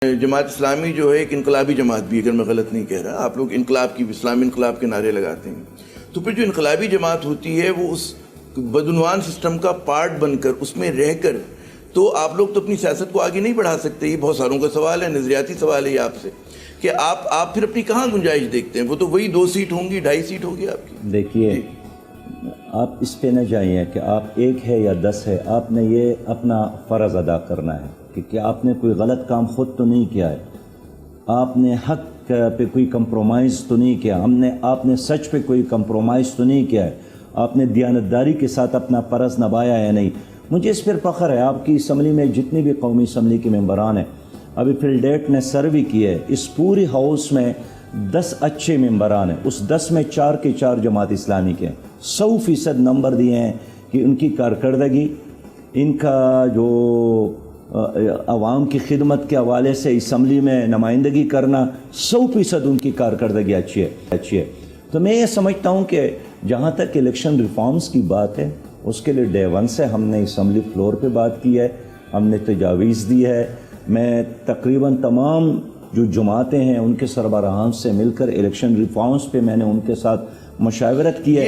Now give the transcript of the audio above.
جماعت اسلامی جو ہے ایک انقلابی جماعت بھی، اگر میں غلط نہیں کہہ رہا، آپ لوگ انقلاب کی اسلامی انقلاب کے نعرے لگاتے ہیں، تو پھر جو انقلابی جماعت ہوتی ہے وہ اس بدعنوان سسٹم کا پارٹ بن کر اس میں رہ کر تو آپ لوگ تو اپنی سیاست کو آگے نہیں بڑھا سکتے۔ یہ بہت ساروں کا سوال ہے، نظریاتی سوال ہے یہ آپ سے، کہ آپ پھر اپنی کہاں گنجائش دیکھتے ہیں؟ وہ تو وہی 2 سیٹ ہوں گی، 2.5 سیٹ ہوگی آپ کی۔ دیکھیے آپ اس پہ نہ جائیں کہ آپ 1 ہے یا 10 ہے، آپ نے یہ اپنا فرض ادا کرنا ہے کہ آپ نے کوئی غلط کام خود تو نہیں کیا ہے، آپ نے حق پہ کوئی کمپرومائز تو نہیں کیا، آپ نے سچ پہ کوئی کمپرومائز تو نہیں کیا ہے، آپ نے دیانتداری کے ساتھ اپنا فرض نبھایا یا نہیں۔ مجھے اس پر فخر ہے، آپ کی اسمبلی میں جتنی بھی قومی اسمبلی کے ممبران ہیں، ابھی فلڈیٹ نے سروے کی ہے، اس پوری ہاؤس میں 10 اچھے ممبران ہیں، اس 10 میں 4 کے 4 جماعت اسلامی کے ہیں۔ 100% نمبر دیے ہیں کہ ان کی کارکردگی، ان کا جو عوام کی خدمت کے حوالے سے اسمبلی میں نمائندگی کرنا، 100% ان کی کارکردگی اچھی ہے۔ تو میں یہ سمجھتا ہوں کہ جہاں تک الیکشن ریفارمز کی بات ہے، اس کے لیے ڈے 1 سے ہم نے اسمبلی فلور پہ بات کی ہے، ہم نے تجاویز دی ہے۔ میں تقریباً تمام جو جماعتیں ہیں ان کے سربراہان سے مل کر الیکشن ریفارمز پہ میں نے ان کے ساتھ مشاورت کی ہے۔